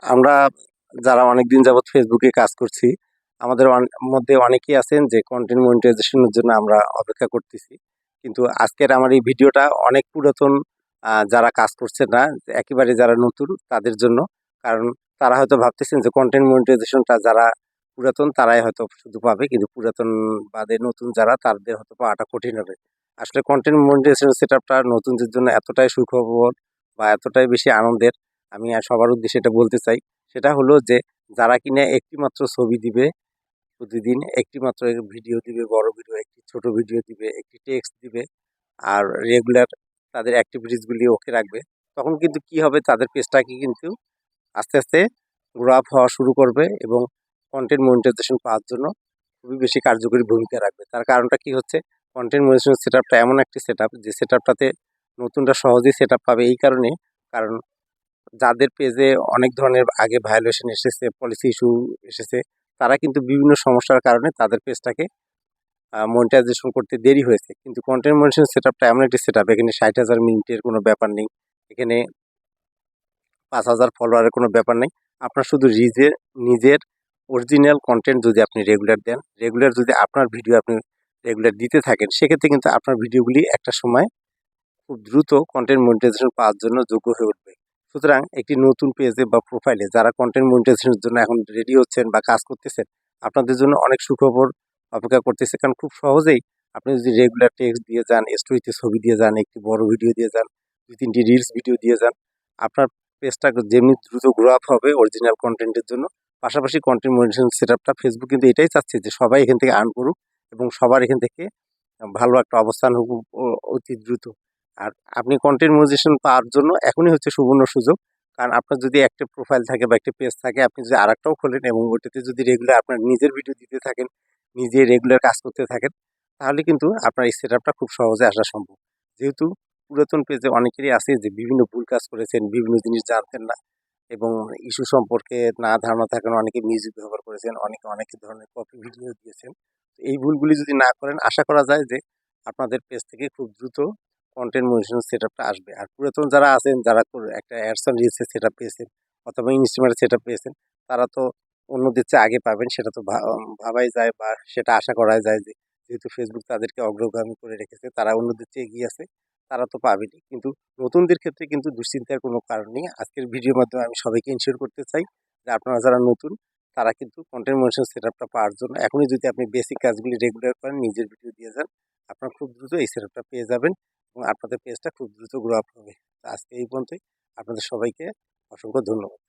আমরা যারা অনেকদিন যাবৎ ফেসবুকে কাজ করছি, আমাদের মধ্যে অনেকেই আছেন যে কন্টেন্ট মনিটাইজেশনের জন্য আমরা অপেক্ষা করতেছি। কিন্তু আজকের আমার এই ভিডিওটা অনেক পুরাতন যারা কাজ করছে না, একেবারে যারা নতুন তাদের জন্য। কারণ তারা হয়তো ভাবতেছেন যে কন্টেন্ট মনিটাইজেশনটা যারা পুরাতন তারাই হয়তো শুধু পাবে, কিন্তু পুরাতন বাদে নতুন যারা তাদের হয়তো পাওয়াটা কঠিন হবে। আসলে কন্টেন্ট মনিটাইজেশন সেটআপটা নতুনদের জন্য এতটাই সুখবর বা এতটাই বেশি আনন্দের, আমি সবার উদ্দেশ্যে এটা বলতে চাই। সেটা হলো যে যারা কিনা একটিমাত্র ছবি দিবে, প্রতিদিন একটিমাত্র ভিডিও দিবে, বড় ভিডিও, একটি ছোট ভিডিও দিবে, একটি টেক্সট দিবে, আর রেগুলার তাদের অ্যাক্টিভিটিসগুলি ওকে রাখবে, তখন কিন্তু কি হবে, তাদের পেজটাকে কিন্তু আস্তে আস্তে গ্রো আপ হওয়া শুরু করবে এবং কন্টেন্ট মনিটাইজেশন পাওয়ার জন্য খুবই বেশি কার্যকরী ভূমিকা রাখবে। তার কারণটা কি হচ্ছে, কন্টেন্ট মনিটাইজেশন সেটআপটা এমন একটি সেটআপ যে সেটআপটাতে নতুনরা সহজেই সেটআপ পাবে এই কারণে, কারণ যাদের পেজে অনেক ধরনের আগে ভায়োলেশন এসেছে, পলিসি ইস্যু এসেছে, তারা কিন্তু বিভিন্ন সমস্যার কারণে তাদের পেজটাকে মনিটাইজেশন করতে দেরি হয়েছে। কিন্তু কন্টেন্ট মনিটাইজেশন সেটআপটা এমন একটি সেটআপ, এখানে ৬০,০০০ মিনিটের কোনো ব্যাপার নেই, এখানে ৫,০০০ ফলোয়ারের কোনো ব্যাপার নেই। আপনার শুধু নিজের অরিজিনাল কন্টেন্ট যদি আপনি রেগুলার দেন, রেগুলার যদি আপনার ভিডিও আপনি রেগুলার দিতে থাকেন, সেক্ষেত্রে কিন্তু আপনার ভিডিওগুলি একটা সময় খুব দ্রুত কন্টেন্ট মনিটাইজেশন পাওয়ার জন্য যোগ্য হয়ে উঠবে। সুতরাং একটি নতুন পেজে বা প্রোফাইলে যারা কন্টেন্ট মনিটাইজেশনের জন্য এখন রেডি হচ্ছেন বা কাজ করতেছেন, আপনাদের জন্য অনেক সুখবর অপেক্ষা করতেছে। কারণ খুব সহজেই আপনি যদি রেগুলার টেক্সট দিয়ে যান, স্টোরিতে ছবি দিয়ে যান, একটি বড় ভিডিও দিয়ে যান, ২-৩টি রিলস ভিডিও দিয়ে যান, আপনার পেজটা যেমনি দ্রুত গ্রো আপ হবে অরিজিনাল কন্টেন্টের জন্য, পাশাপাশি কন্টেন্ট মনিটাইজেশন সেটআপটা ফেসবুক কিন্তু এটাই চাচ্ছে যে সবাই এখান থেকে আর্ন করুক এবং সবার এখান থেকে ভালো একটা অবস্থান হোক অতি দ্রুত। আর আপনি কন্টেন্ট মনিটাইজেশন পাওয়ার জন্য এখনই হচ্ছে সুবর্ণ সুযোগ। কারণ আপনার যদি একটা প্রোফাইল থাকে বা একটা পেজ থাকে, আপনি যদি আরেকটাও খোলেন এবং ওইটাতে যদি রেগুলার আপনার নিজের ভিডিও দিতে থাকেন, নিজে রেগুলার কাজ করতে থাকেন, তাহলে কিন্তু আপনার এই সেটআপটা খুব সহজে আসা সম্ভব। যেহেতু পুরাতন পেজে অনেকেরই আছে যে বিভিন্ন ভুল কাজ করেছেন, বিভিন্ন জিনিস জানতেন না এবং ইস্যু সম্পর্কে না ধারণা থাকার অনেকে মিউজিক ব্যবহার করেছেন, অনেকে অনেক ধরনের কপি ভিডিও দিয়েছেন। এই ভুলগুলি যদি না করেন, আশা করা যায় যে আপনাদের পেজ থেকে খুব দ্রুত কন্টেন্ট মনিটাইজেশন সেটআপটা আসবে। আর পুরাতন যারা আছেন, যারা একটা অ্যাডস অন রিলস এর সেটআপ পেয়েছেন অথবা ইনস্টাগ্রামের সেটআপ পেয়েছেন, তারা তো অন্যদের চেয়ে আগে পাবেন, সেটা তো ভাবাই যায় বা সেটা আশা করাই যায় যে যেহেতু ফেসবুক তাদেরকে অগ্রগামী করে রেখেছে, তারা অন্যদের চেয়ে এগিয়ে আছে, তারা তো পাবেনই। কিন্তু নতুনদের ক্ষেত্রে কিন্তু দুশ্চিন্তার কোনো কারণ নেই। আজকের ভিডিওর মাধ্যমে আমি সবাইকে এনশিওর করতে চাই যে আপনারা যারা নতুন, তারা কিন্তু কন্টেন্ট মনিটাইজেশন সেটআপটা পাওয়ার জন্য এখনই যদি আপনি বেসিক কাজগুলি রেগুলার করেন, নিজের ভিডিও দিয়ে যান, আপনারা খুব দ্রুত এই সেটআপটা পেয়ে যাবেন এবং আপনাদের পেজটা খুব দ্রুত গ্রো আপ হবে। তো আজকে এই পর্যন্তই। আপনাদের সবাইকে অসংখ্য ধন্যবাদ।